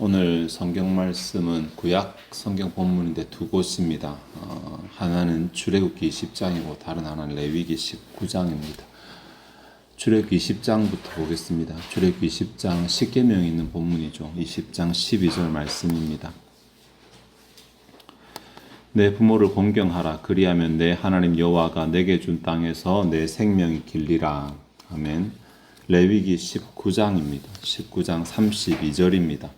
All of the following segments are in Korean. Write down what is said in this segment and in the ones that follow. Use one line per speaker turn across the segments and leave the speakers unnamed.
오늘 성경 말씀은 구약 성경 본문인데 두 곳입니다. 하나는 출애굽기 20장이고 다른 하나는 레위기 19장입니다. 출애굽기 20장부터 보겠습니다. 출애굽기 20장 10계명이 있는 본문이죠. 20장 12절 말씀입니다. 내 부모를 공경하라. 그리하면 내 하나님 여호와가 내게 준 땅에서 내 생명이 길리라. 아멘. 레위기 19장입니다. 19장 32절입니다.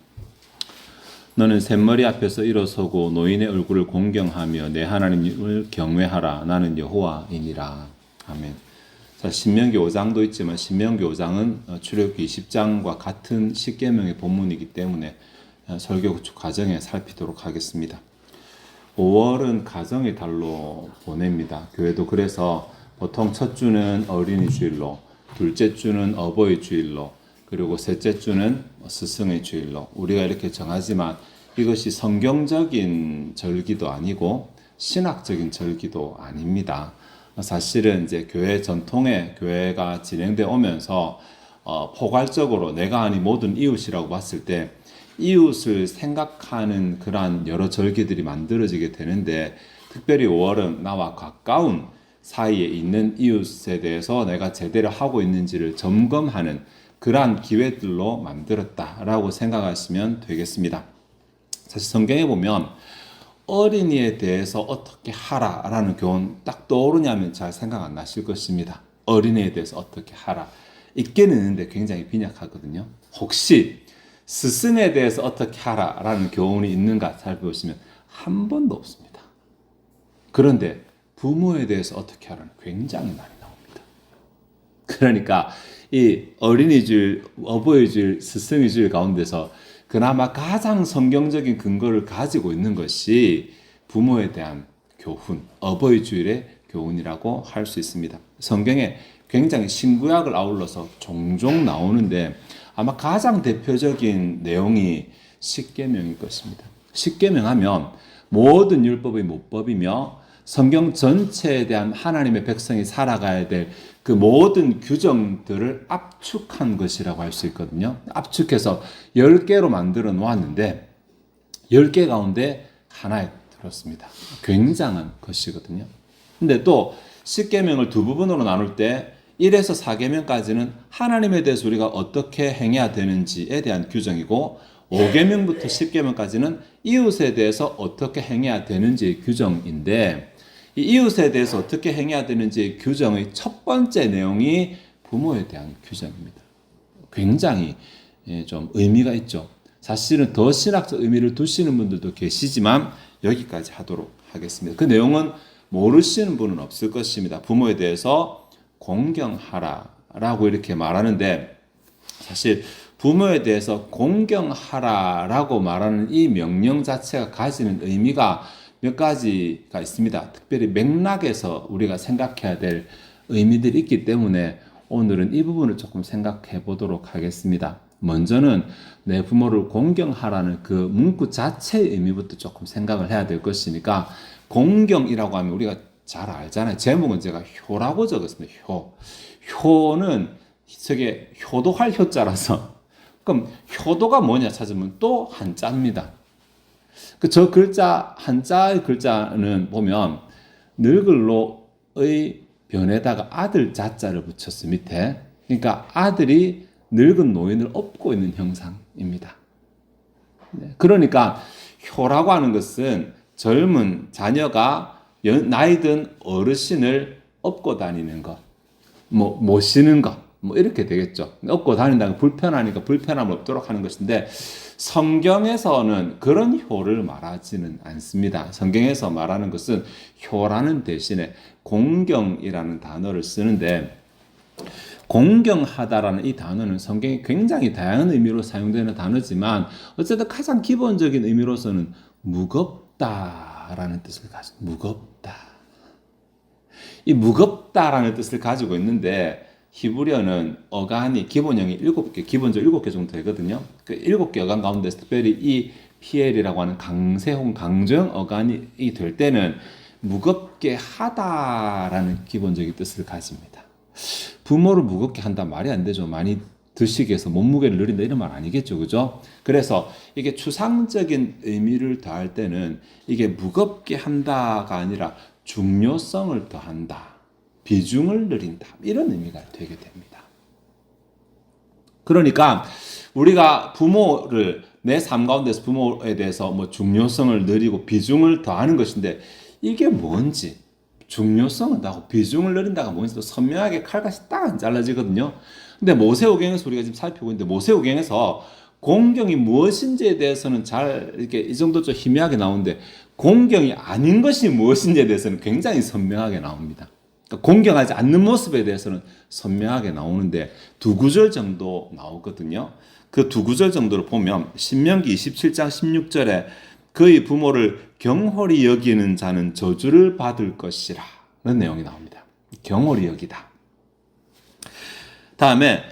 너는 샘머리 앞에서 일어서고 노인의 얼굴을 공경하며 내 하나님을 경외하라. 나는 여호와이니라. 아멘. 자, 신명기 5장도 있지만 신명기 5장은 출애굽기 20장과 같은 십계명의 본문이기 때문에 설교 과정에 살피도록 하겠습니다. 5월은 가정의 달로 보냅니다. 교회도 그래서 보통 첫 주는 어린이 주일로, 둘째 주는 어버이 주일로, 그리고 셋째 주는 스승의 주일로 우리가 이렇게 정하지만 이것이 성경적인 절기도 아니고 신학적인 절기도 아닙니다. 사실은 이제 교회 전통의 교회가 진행되어 오면서 포괄적으로 내가 아닌 모든 이웃이라고 봤을 때 이웃을 생각하는 그러한 여러 절기들이 만들어지게 되는데, 특별히 5월은 나와 가까운 사이에 있는 이웃에 대해서 내가 제대로 하고 있는지를 점검하는 그러한 기회들로 만들었다라고 생각하시면 되겠습니다. 사실 성경에 보면 어린이에 대해서 어떻게 하라라는 교훈 딱 떠오르냐면 잘 생각 안 나실 것입니다. 어린이에 대해서 어떻게 하라. 있게는 있는데 굉장히 빈약하거든요. 혹시 스승에 대해서 어떻게 하라라는 교훈이 있는가 살펴보시면 한 번도 없습니다. 그런데 부모에 대해서 어떻게 하라는 굉장히 많이 나옵니다. 그러니까 이 어린이주일, 어버이주일, 스승의 주일 가운데서 그나마 가장 성경적인 근거를 가지고 있는 것이 부모에 대한 교훈, 어버이주일의 교훈이라고 할 수 있습니다. 성경에 굉장히 신구약을 아울러서 종종 나오는데 아마 가장 대표적인 내용이 십계명일 것입니다. 십계명 하면 모든 율법의 모법이며 성경 전체에 대한 하나님의 백성이 살아가야 될 그 모든 규정들을 압축한 것이라고 할 수 있거든요. 압축해서 10개로 만들어 놓았는데 10개 가운데 하나에 들었습니다. 굉장한 것이거든요. 근데 또 십계명을 두 부분으로 나눌 때 1에서 4계명까지는 하나님에 대해서 우리가 어떻게 행해야 되는지에 대한 규정이고 5계명부터 10계명까지는 이웃에 대해서 어떻게 행해야 되는지의 규정인데, 이 이웃에 대해서 어떻게 행해야 되는지의 규정의 첫 번째 내용이 부모에 대한 규정입니다. 굉장히 좀 의미가 있죠. 사실은 더 신학적 의미를 두시는 분들도 계시지만 여기까지 하도록 하겠습니다. 그 내용은 모르시는 분은 없을 것입니다. 부모에 대해서 공경하라라고 이렇게 말하는데, 사실 부모에 대해서 공경하라라고 말하는 이 명령 자체가 가지는 의미가 몇 가지가 있습니다. 특별히 맥락에서 우리가 생각해야 될 의미들이 있기 때문에 오늘은 이 부분을 조금 생각해 보도록 하겠습니다. 먼저는 내 부모를 공경하라는 그 문구 자체의 의미부터 조금 생각을 해야 될 것이니까, 공경이라고 하면 우리가 잘 알잖아요. 제목은 제가 효라고 적었습니다. 효는 저게 효도할 효자라서, 그럼 효도가 뭐냐 찾으면 또 한자입니다. 저 글자, 한자의 글자는 보면 늙을로의 변에다가 아들 자자를 붙였어요, 밑에. 그러니까 아들이 늙은 노인을 업고 있는 형상입니다. 그러니까 효라고 하는 것은 젊은 자녀가 나이든 어르신을 업고 다니는 것, 모시는 것, 이렇게 되겠죠. 업고 다닌다는 불편하니까 불편함을 없도록 하는 것인데, 성경에서는 그런 효를 말하지는 않습니다. 성경에서 말하는 것은 효라는 대신에 공경이라는 단어를 쓰는데, 공경하다라는 이 단어는 성경에 굉장히 다양한 의미로 사용되는 단어지만 어쨌든 가장 기본적인 의미로서는 무겁다라는 뜻을 가지고, 무겁다. 이 무겁다라는 뜻을 가지고 있는데, 히브리어는 어간이 기본형이 7개, 기본적으로 7개 정도 되거든요. 그 7개 어간 가운데서 특별히 이 PL이라고 하는 강세홍, 강조형 어간이 될 때는 무겁게 하다라는 기본적인 뜻을 가집니다. 부모를 무겁게 한다 말이 안 되죠. 많이 드시기 위해서 몸무게를 늘린다 이런 말 아니겠죠, 그죠? 그래서 이게 추상적인 의미를 더할 때는 이게 무겁게 한다가 아니라 중요성을 더한다, 비중을 늘린다 이런 의미가 되게 됩니다. 그러니까 우리가 부모를 내 삶 가운데서 부모에 대해서 뭐 중요성을 늘리고 비중을 더하는 것인데 이게 뭔지, 중요성을 더하고 비중을 늘린다가 뭔지 또 선명하게 칼같이 딱 안 잘라지거든요. 근데 모세오경에서 우리가 지금 살피고 있는데 모세오경에서 공경이 무엇인지에 대해서는 잘 이렇게 이 정도 좀 희미하게 나오는데 공경이 아닌 것이 무엇인지에 대해서는 굉장히 선명하게 나옵니다. 그러니까 공경하지 않는 모습에 대해서는 선명하게 나오는데 두 구절 정도 나오거든요. 그 두 구절 정도를 보면 신명기 27장 16절에 그의 부모를 경홀히 여기는 자는 저주를 받을 것이라 라는 내용이 나옵니다. 경홀히 여기다. 다음에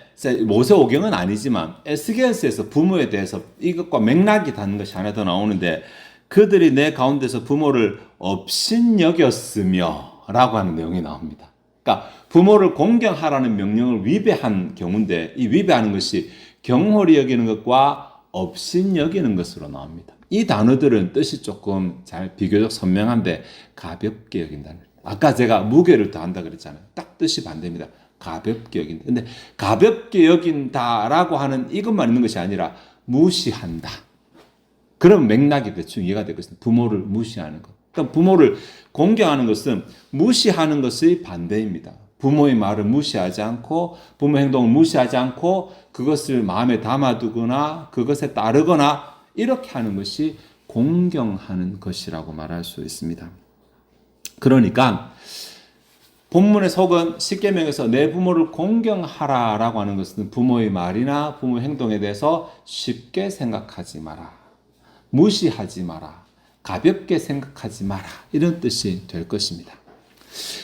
모세오경은 아니지만 에스겔서에서 부모에 대해서 이것과 맥락이 닿는 것이 하나 더 나오는데 그들이 내 가운데서 부모를 업신여겼으며 라고 하는 내용이 나옵니다. 그러니까 부모를 공경하라는 명령을 위배한 경우인데 이 위배하는 것이 경홀히 여기는 것과 업신여기는 것으로 나옵니다. 이 단어들은 뜻이 조금 잘 비교적 선명한데 가볍게 여긴다는 거예요. 아까 제가 무게를 더한다 그랬잖아요. 딱 뜻이 반대입니다. 가볍게 여긴다. 근데 가볍게 여긴다라고 하는 이것만 있는 것이 아니라 무시한다. 그런 맥락이 대충 이해가 되겠습니다. 부모를 무시하는 것. 그러니까 부모를 공경하는 것은 무시하는 것의 반대입니다. 부모의 말을 무시하지 않고 부모 행동을 무시하지 않고 그것을 마음에 담아두거나 그것에 따르거나 이렇게 하는 것이 공경하는 것이라고 말할 수 있습니다. 그러니까 본문의 속은 십계명에서 내 부모를 공경하라라고 하는 것은 부모의 말이나 부모 행동에 대해서 쉽게 생각하지 마라, 무시하지 마라, 가볍게 생각하지 마라 이런 뜻이 될 것입니다.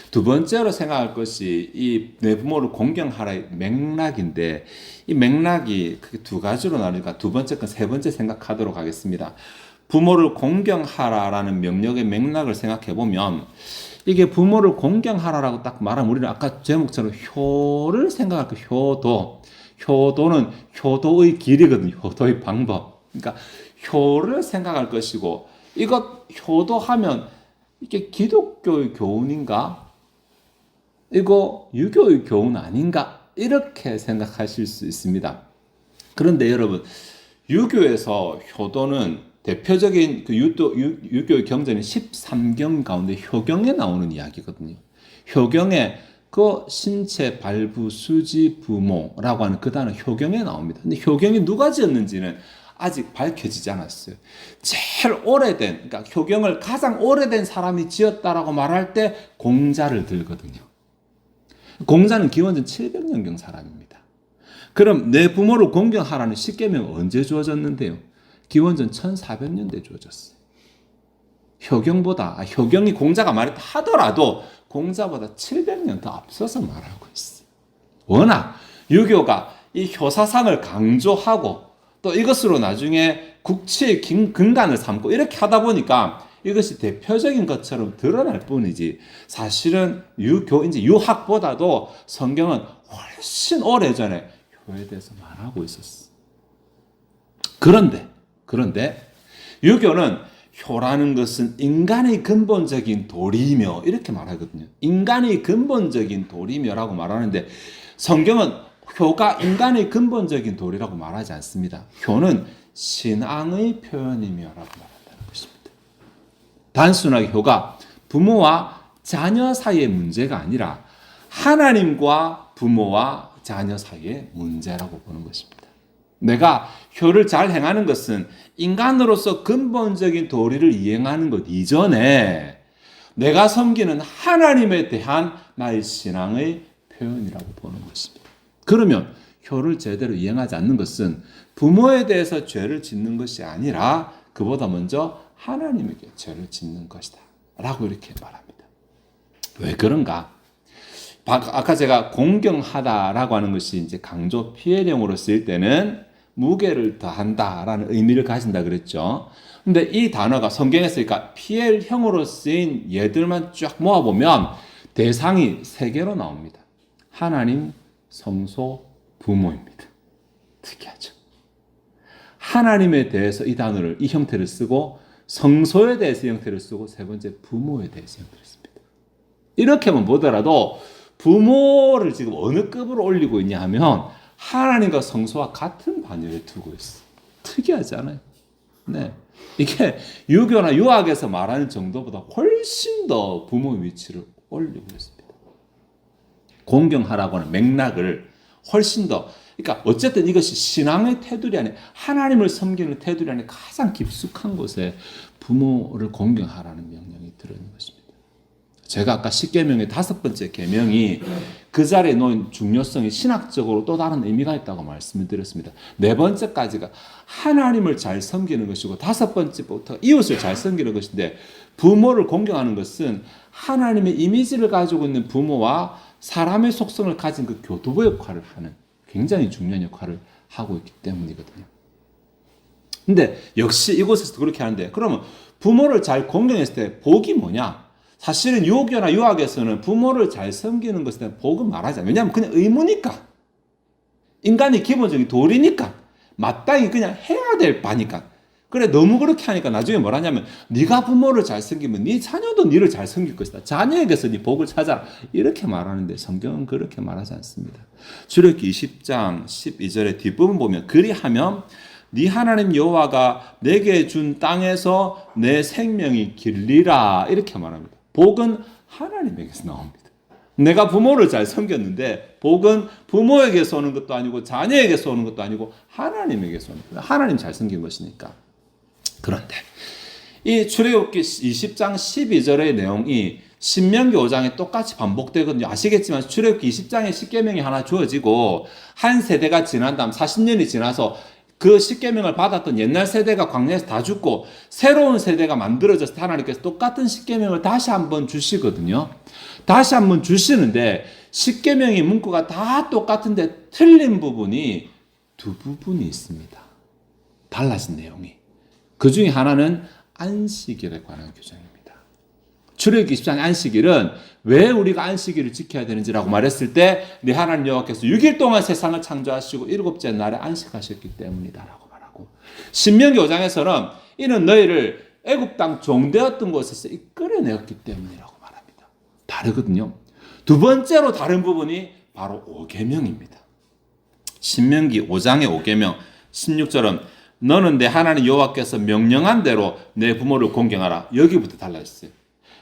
두 번째로 생각할 것이 이 내 부모를 공경하라의 맥락인데 이 맥락이 두 가지로 나누니까 두 번째 건 세 번째 생각하도록 하겠습니다. 부모를 공경하라라는 명령의 맥락을 생각해 보면 이게 부모를 공경하라라고 딱 말하면 우리는 아까 제목처럼 효를 생각할 거예요. 효도. 효도는 효도의 길이거든요. 효도의 방법. 그러니까 효를 생각할 것이고 이것 효도하면 이게 기독교의 교훈인가? 이거 유교의 교훈 아닌가? 이렇게 생각하실 수 있습니다. 그런데 여러분, 유교에서 효도는 대표적인 그 유교의 경전인 13경 가운데 효경에 나오는 이야기거든요. 효경에 그 신체 발부 수지 부모라고 하는 그 단어 효경에 나옵니다. 근데 효경이 누가 지었는지는 아직 밝혀지지 않았어요. 제일 오래된, 그러니까 효경을 가장 오래된 사람이 지었다라고 말할 때 공자를 들거든요. 공자는 기원전 700년경 사람입니다. 그럼 내 부모를 공경하라는 십계명은 언제 주어졌는데요? 기원전 1400년대에 주어졌어요. 효경이 공자가 말했다 하더라도 공자보다 700년 더 앞서서 말하고 있어요. 워낙 유교가 이 효사상을 강조하고 또 이것으로 나중에 국치의 근간을 삼고 이렇게 하다 보니까 이것이 대표적인 것처럼 드러날 뿐이지 사실은 유학보다도 성경은 훨씬 오래전에 효에 대해서 말하고 있었어. 그런데 유교는 효라는 것은 인간의 근본적인 도리며 이렇게 말하거든요. 인간의 근본적인 도리며라고 말하는데 성경은 효가 인간의 근본적인 도리라고 말하지 않습니다. 효는 신앙의 표현이며라고 말한다는 것입니다. 단순하게 효가 부모와 자녀 사이의 문제가 아니라 하나님과 부모와 자녀 사이의 문제라고 보는 것입니다. 내가 효를 잘 행하는 것은 인간으로서 근본적인 도리를 이행하는 것 이전에 내가 섬기는 하나님에 대한 나의 신앙의 표현이라고 보는 것입니다. 그러면 효를 제대로 이행하지 않는 것은 부모에 대해서 죄를 짓는 것이 아니라 그보다 먼저 하나님에게 죄를 짓는 것이다 라고 이렇게 말합니다. 왜 그런가? 아까 제가 공경하다라고 하는 것이 이제 강조 피해령으로 쓰일 때는 무게를 더한다라는 의미를 가진다 그랬죠. 근데 이 단어가 성경에서 그러니까 피해형으로 쓰인 예들만 쫙 모아보면 대상이 세 개로 나옵니다. 하나님, 성소, 부모입니다. 특이하죠. 하나님에 대해서 이 단어를, 이 형태를 쓰고 성소에 대해서 이 형태를 쓰고 세 번째 부모에 대해서 형태를 씁니다. 이렇게만 보더라도 부모를 지금 어느 급으로 올리고 있냐 하면 하나님과 성소와 같은 반열에 두고 있어. 특이하지 않아요? 네. 이게 유교나 유학에서 말하는 정도보다 훨씬 더 부모의 위치를 올리고 있습니다. 공경하라고 하는 맥락을 훨씬 더, 그러니까 어쨌든 이것이 신앙의 테두리 안에, 하나님을 섬기는 테두리 안에 가장 깊숙한 곳에 부모를 공경하라는 명령이 들어있는 것입니다. 제가 아까 십계명의 5번째 계명이 그 자리에 놓인 중요성이 신학적으로 또 다른 의미가 있다고 말씀을 드렸습니다. 4번째까지가 하나님을 잘 섬기는 것이고 5번째부터 이웃을 잘 섬기는 것인데, 부모를 공경하는 것은 하나님의 이미지를 가지고 있는 부모와 사람의 속성을 가진 그 교두보 역할을 하는 굉장히 중요한 역할을 하고 있기 때문이거든요. 근데 역시 이곳에서도 그렇게 하는데, 그러면 부모를 잘 공경했을 때 복이 뭐냐? 사실은 유교나 유학에서는 부모를 잘 섬기는 것에 대한 복은 말하지 않아요. 왜냐하면 그냥 의무니까. 인간이 기본적인 도리니까. 마땅히 그냥 해야 될 바니까. 그래, 너무 그렇게 하니까 나중에 뭘 하냐면, 네가 부모를 잘 섬기면 네 자녀도 네를 잘 섬길 것이다. 자녀에게서 네 복을 찾아라. 이렇게 말하는데 성경은 그렇게 말하지 않습니다. 출애굽기 20장 12절의 뒷부분 보면, 그리하면 네 하나님 여호와가 내게 준 땅에서 내 생명이 길리라, 이렇게 말합니다. 복은 하나님에게서 나옵니다. 내가 부모를 잘 섬겼는데 복은 부모에게서 오는 것도 아니고 자녀에게서 오는 것도 아니고 하나님에게서 오는 거예요. 하나님 잘 섬긴 것이니까. 그런데 이 출애굽기 20장 12절의 내용이 신명기 5장에 똑같이 반복되거든요. 아시겠지만 출애굽기 20장에 십계명이 하나 주어지고 한 세대가 지난 다음 40년이 지나서 그 십계명을 받았던 옛날 세대가 광야에서 다 죽고 새로운 세대가 만들어져서 하나님께서 똑같은 십계명을 다시 한번 주시거든요. 다시 한번 주시는데 십계명의 문구가 다 똑같은데 틀린 부분이 두 부분이 있습니다. 달라진 내용이. 그 중에 하나는 안식일에 관한 규정입니다. 출애굽기 20장의 안식일은 왜 우리가 안식일을 지켜야 되는지라고 말했을 때, 네 하나님 여호와께서 6일 동안 세상을 창조하시고 7째 날에 안식하셨기 때문이다라고 말하고, 신명기 5장에서는 이는 너희를 애굽 땅 종되었던 곳에서 이끌어내었기 때문이라고 말합니다. 다르거든요. 두 번째로 다른 부분이 바로 5계명입니다. 신명기 5장의 5계명 16절은 너는 내 하나님 여호와께서 명령한 대로 내 부모를 공경하라. 여기부터 달라졌어요.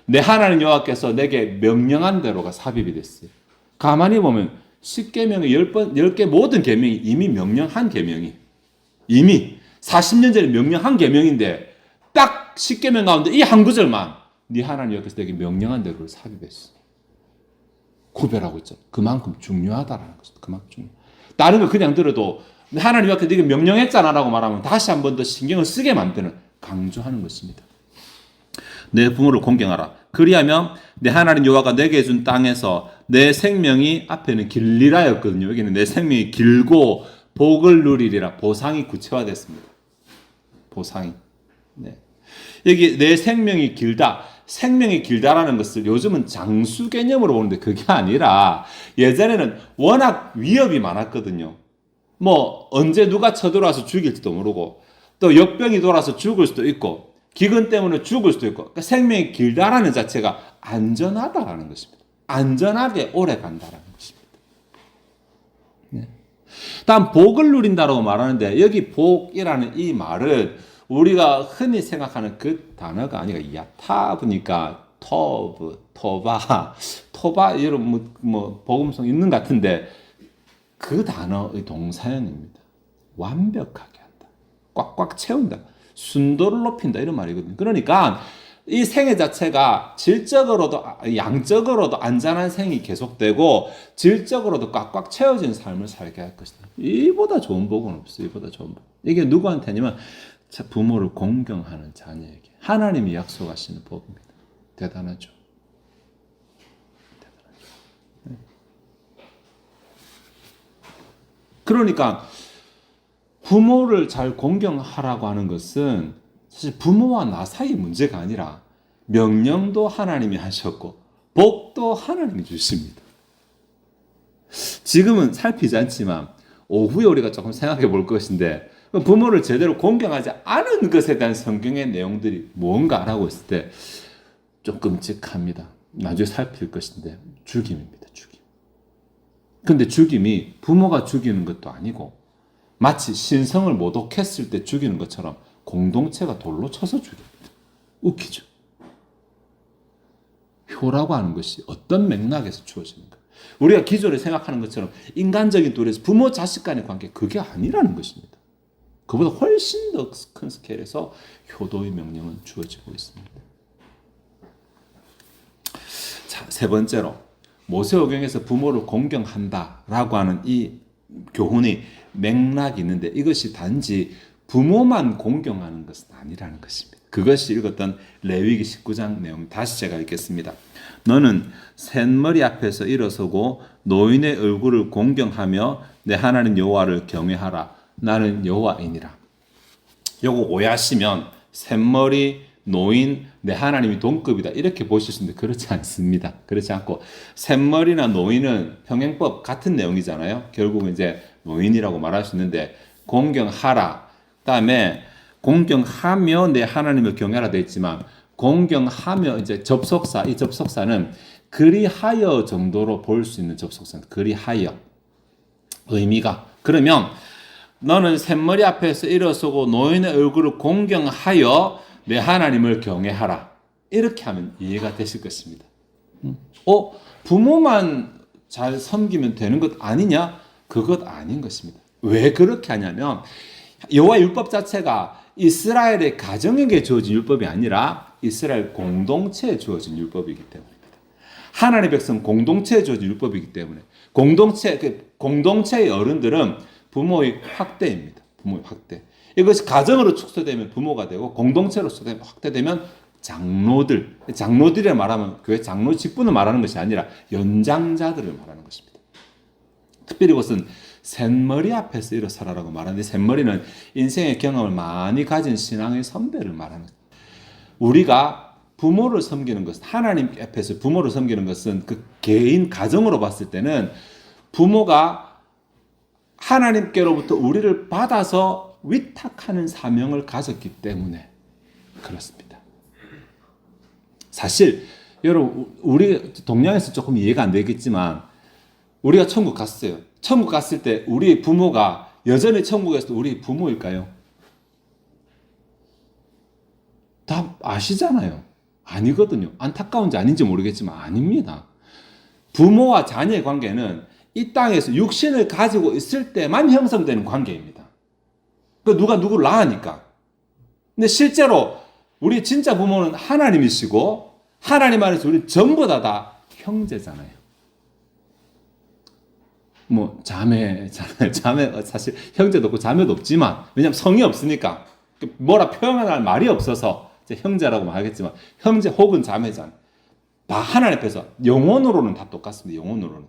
내 하나님 여호와께서 내게 명령한 대로가 삽입이 됐어요. 가만히 보면 10계명의 10개 모든 계명이 이미 명령한 계명이, 이미 40년 전에 명령한 계명인데 딱 10계명 가운데 이 한 구절만 네 하나님 여호와께서 내게 명령한 대로를 삽입했어. 구별하고 있죠. 그만큼 중요하다라는 것입니다. 그만큼 중요. 다른 거 그냥 들어도 하나님 여호와께서 내게 명령했잖아라고 말하면 다시 한 번 더 신경을 쓰게 만드는, 강조하는 것입니다. 내 부모를 공경하라. 그리하면 내 하나님 여호와가 내게 준 땅에서 내 생명이, 앞에는 길리라였거든요. 여기는 내 생명이 길고 복을 누리리라. 보상이 구체화됐습니다. 보상이. 네. 여기 내 생명이 길다. 생명이 길다라는 것을 요즘은 장수 개념으로 보는데 그게 아니라, 예전에는 워낙 위협이 많았거든요. 뭐 언제 누가 쳐들어와서 죽일지도 모르고, 또 역병이 돌아서 죽을 수도 있고, 기근 때문에 죽을 수도 있고, 그러니까 생명이 길다라는 자체가 안전하다라는 것입니다. 안전하게 오래 간다라는 것입니다. 네. 다음 복을 누린다라고 말하는데, 여기 복이라는 이 말은 우리가 흔히 생각하는 그 단어가 아니라 야타브니까 토바 이런 뭐 복음성 있는 것 같은데, 그 단어의 동사형입니다. 완벽하게 한다. 꽉꽉 채운다. 순도를 높인다, 이런 말이거든요. 그러니까 이 생애 자체가 질적으로도 양적으로도 안전한 생이 계속되고 질적으로도 꽉꽉 채워진 삶을 살게 할 것이다. 이보다 좋은 복은 없어요. 이보다 좋은 복. 이게 누구한테냐면 부모를 공경하는 자녀에게 하나님이 약속하시는 복입니다. 대단하죠. 네. 그러니까 부모를 잘 공경하라고 하는 것은 사실 부모와 나 사이의 문제가 아니라 명령도 하나님이 하셨고 복도 하나님이 주십니다. 지금은 살피지 않지만 오후에 우리가 조금 생각해 볼 것인데 부모를 제대로 공경하지 않은 것에 대한 성경의 내용들이 뭔가라고 했을 때 좀 끔찍합니다. 나중에 살필 것인데 죽임입니다. 죽임. 근데 죽임이 부모가 죽이는 것도 아니고 마치 신성을 모독했을 때 죽이는 것처럼 공동체가 돌로 쳐서 죽입니다. 웃기죠. 효라고 하는 것이 어떤 맥락에서 주어지는가? 우리가 기존에 생각하는 것처럼 인간적인 도리에서 부모 자식 간의 관계 그게 아니라는 것입니다. 그보다 훨씬 더 큰 스케일에서 효도의 명령은 주어지고 있습니다. 자, 세 번째로 모세오경에서 부모를 공경한다라고 하는 이 교훈이 맥락이 있는데 이것이 단지 부모만 공경하는 것은 아니라는 것입니다. 그것이 읽었던 레위기 19장 내용 다시 제가 읽겠습니다. 너는 셋머리 앞에서 일어서고 노인의 얼굴을 공경하며 내 하나님 여호와를 경외하라. 나는 여호와이니라. 요거 오해하시면 셋머리, 노인, 내 하나님이 동급이다 이렇게 보실 수 있는데 그렇지 않습니다. 그렇지 않고 셋머리나 노인은 평행법 같은 내용이잖아요. 결국은 이제 노인이라고 말할 수 있는데 공경하라. 그다음에 공경하며 내 하나님을 경외하라 되어 있지만 공경하며 이제 접속사, 이 접속사는 그리하여 정도로 볼 수 있는 접속사입니다. 그리하여. 의미가. 그러면 너는 셋머리 앞에서 일어서고 노인의 얼굴을 공경하여 내 하나님을 경외하라. 이렇게 하면 이해가 되실 것입니다. 부모만 잘 섬기면 되는 것 아니냐? 그것 아닌 것입니다. 왜 그렇게 하냐면 여호와 율법 자체가 이스라엘의 가정에게 주어진 율법이 아니라 이스라엘 공동체에 주어진 율법이기 때문입니다. 하나님의 백성 공동체에 주어진 율법이기 때문에 공동체의 어른들은 부모의 확대입니다. 부모의 확대. 이것이 가정으로 축소되면 부모가 되고 공동체로 확대되면 장로들이라 말하면 교회 장로 직분을 말하는 것이 아니라 연장자들을 말하는 것입니다. 특별히 이것은 셋머리 앞에서 일어서라라고 말하는데 셋머리는 인생의 경험을 많이 가진 신앙의 선배를 말하는 거예요. 우리가 부모를 섬기는 것은 하나님 앞에서 부모를 섬기는 것은 그 개인 가정으로 봤을 때는 부모가 하나님께로부터 우리를 받아서 위탁하는 사명을 가졌기 때문에 그렇습니다. 사실 여러분 우리 동양에서 조금 이해가 안 되겠지만 우리가 천국 갔어요. 천국 갔을 때 우리 부모가 여전히 천국에서 우리 부모일까요? 다 아시잖아요. 아니거든요. 안타까운지 아닌지 모르겠지만 아닙니다. 부모와 자녀의 관계는 이 땅에서 육신을 가지고 있을 때만 형성되는 관계입니다. 그 누가 누구를 낳으니까. 근데 실제로 우리 진짜 부모는 하나님이시고 하나님 안에서 우리 전부 다 형제잖아요. 뭐 자매 사실 형제도 없고 자매도 없지만 왜냐하면 성이 없으니까 뭐라 표현할 말이 없어서 이제 형제라고 말하겠지만 형제 혹은 자매잖아요. 다 하나님 앞에서 영혼으로는 다 똑같습니다. 영혼으로는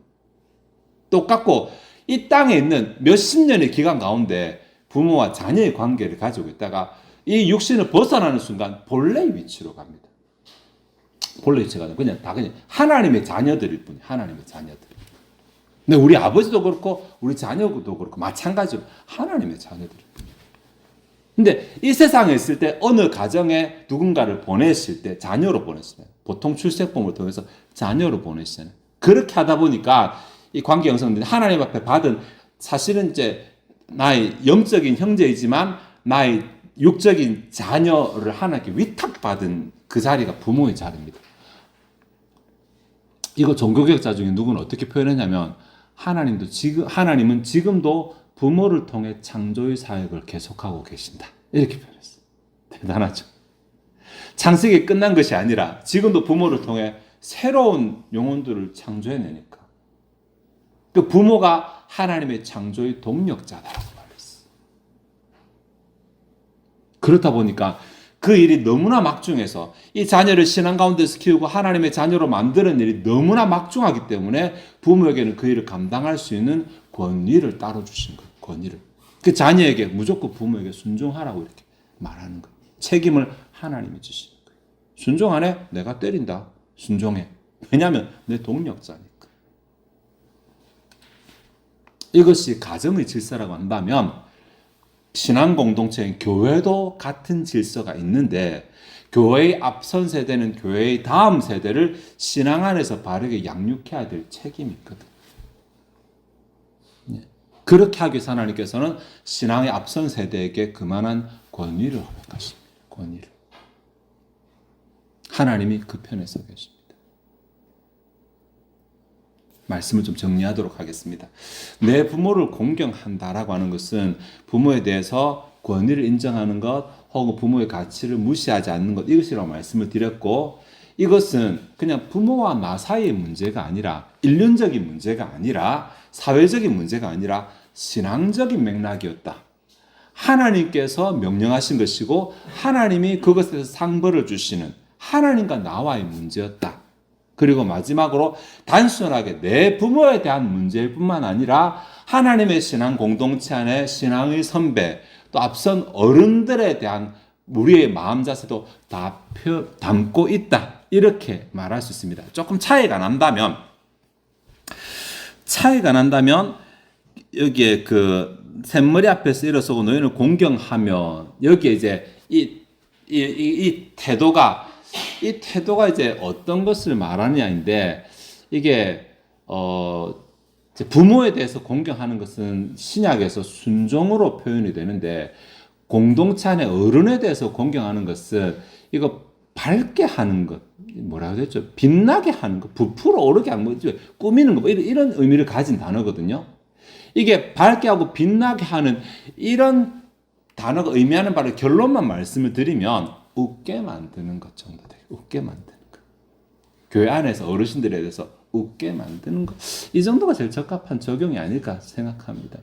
똑같고 이 땅에 있는 몇십 년의 기간 가운데 부모와 자녀의 관계를 가지고 있다가 이 육신을 벗어나는 순간 본래의 위치로 갑니다. 본래 위치가 그냥 하나님의 자녀들일 뿐이에요. 하나님의 자녀들. 근데 우리 아버지도 그렇고 우리 자녀도 그렇고 마찬가지로 하나님의 자녀들이에요. 근데 이 세상에 있을 때 어느 가정에 누군가를 보냈을 때 자녀로 보냈어요. 보통 출생법을 통해서 자녀로 보내시잖아요. 그렇게 하다 보니까 이 관계 형성된 하나님 앞에 받은 사실은 이제 나의 영적인 형제이지만 나의 육적인 자녀를 하나님께 위탁받은 그 자리가 부모의 자리입니다. 이거 종교개혁자 중에 누구는 어떻게 표현했냐면 하나님은 지금도 부모를 통해 창조의 사역을 계속하고 계신다. 이렇게 표현했어요. 대단하죠. 창세기 끝난 것이 아니라 지금도 부모를 통해 새로운 영혼들을 창조해내니까. 그 부모가 하나님의 창조의 동력자다라고 말했어요. 그렇다 보니까 그 일이 너무나 막중해서 이 자녀를 신앙 가운데서 키우고 하나님의 자녀로 만드는 일이 너무나 막중하기 때문에 부모에게는 그 일을 감당할 수 있는 권위를 따로 주신 거예요. 권위를. 그 자녀에게 무조건 부모에게 순종하라고 이렇게 말하는 거예요. 책임을 하나님이 주시는 거예요. 순종 안 해? 내가 때린다. 순종해. 왜냐하면 내 동력자니까. 이것이 가정의 질서라고 한다면 신앙 공동체인 교회도 같은 질서가 있는데 교회의 앞선 세대는 교회의 다음 세대를 신앙 안에서 바르게 양육해야 될 책임이 있거든. 그렇게 하기 위해서 하나님께서는 신앙의 앞선 세대에게 그만한 권위를 허락하십니다. 권위를. 하나님이 그 편에 서 계십니다. 말씀을 좀 정리하도록 하겠습니다. 내 부모를 공경한다라고 하는 것은 부모에 대해서 권위를 인정하는 것 혹은 부모의 가치를 무시하지 않는 것, 이것이라고 말씀을 드렸고, 이것은 그냥 부모와 나 사이의 문제가 아니라 일륜적인 문제가 아니라 사회적인 문제가 아니라 신앙적인 맥락이었다. 하나님께서 명령하신 것이고 하나님이 그것에서 상벌을 주시는 하나님과 나와의 문제였다. 그리고 마지막으로 단순하게 내 부모에 대한 문제일 뿐만 아니라 하나님의 신앙 공동체 안에 신앙의 선배, 또 앞선 어른들에 대한 우리의 마음 자세도 다 담고 있다. 이렇게 말할 수 있습니다. 조금 차이가 난다면 여기에 그 샘머리 앞에서 일어서고 너희는 공경하면 여기에 이제 이 태도가 이제 어떤 것을 말하느냐인데, 이게 부모에 대해서 공경하는 것은 신약에서 순종으로 표현이 되는데, 공동체 안에 어른에 대해서 공경하는 것은 이거 밝게 하는 것, 뭐라고 했죠? 빛나게 하는 것, 부풀어 오르게 하는 것, 꾸미는 것, 이런 의미를 가진 단어거든요. 이게 밝게 하고 빛나게 하는 이런 단어가 의미하는 바를 결론만 말씀을 드리면 웃게 만드는 것 정도 돼요. 웃게 만드는 것. 교회 안에서 어르신들에 대해서 웃게 만드는 것. 이 정도가 제일 적합한 적용이 아닐까 생각합니다.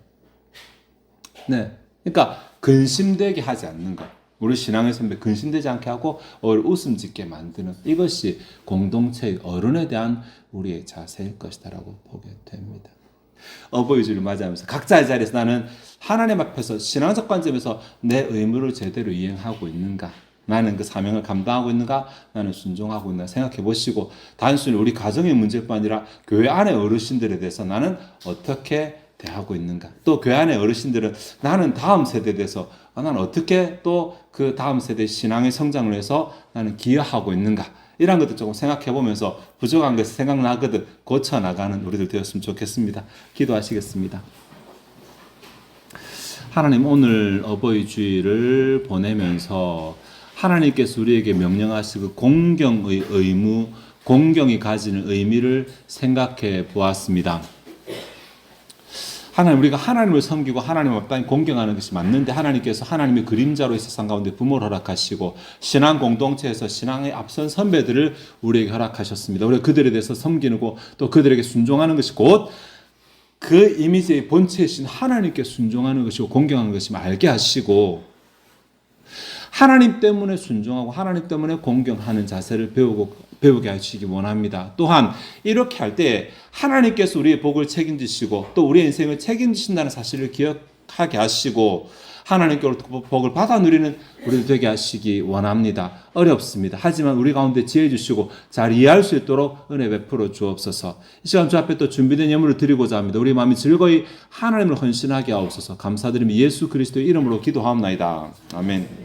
네. 그러니까 근심되게 하지 않는 것. 우리 신앙의 선배 근심되지 않게 하고 웃음 짓게 만드는, 이것이 공동체의 어른에 대한 우리의 자세일 것이다라고 보게 됩니다. 어버이주를 맞이하면서 각자의 자리에서 나는 하나님 앞에서 신앙적 관점에서 내 의무를 제대로 이행하고 있는가, 나는 그 사명을 감당하고 있는가, 나는 순종하고 있는가 생각해 보시고, 단순히 우리 가정의 문제뿐 아니라 교회 안의 어르신들에 대해서 나는 어떻게 대하고 있는가, 또 교회 안의 어르신들은 나는 다음 세대에 대해서 나는 어떻게 또 그 다음 세대의 신앙의 성장을 위해서 나는 기여하고 있는가, 이런 것도 조금 생각해 보면서 부족한 것이 생각나거든 고쳐나가는 우리들 되었으면 좋겠습니다. 기도하시겠습니다. 하나님, 오늘 어버이 주일을 보내면서 하나님께서 우리에게 명령하시고 공경의 의무, 공경이 가지는 의미를 생각해 보았습니다. 하나님, 우리가 하나님을 섬기고 하나님을 마땅히 공경하는 것이 맞는데, 하나님께서 하나님의 그림자로 이 세상 가운데 부모를 허락하시고 신앙 공동체에서 신앙의 앞선 선배들을 우리에게 허락하셨습니다. 우리가 그들에 대해서 섬기고 또 그들에게 순종하는 것이 곧 그 이미지의 본체이신 하나님께 순종하는 것이고 공경하는 것임을 알게 하시고, 하나님 때문에 순종하고 하나님 때문에 공경하는 자세를 배우게 하시기 원합니다. 또한 이렇게 할 때 하나님께서 우리의 복을 책임지시고 또 우리의 인생을 책임지신다는 사실을 기억하게 하시고, 하나님께로부터 복을 받아 누리는 우리들 되게 하시기 원합니다. 어렵습니다. 하지만 우리 가운데 지혜 주시고 잘 이해할 수 있도록 은혜 베풀어 주옵소서. 이 시간 주 앞에 또 준비된 예물을 드리고자 합니다. 우리 마음이 즐거이 하나님을 헌신하게 하옵소서. 감사드리며 예수 그리스도의 이름으로 기도하옵나이다. 아멘.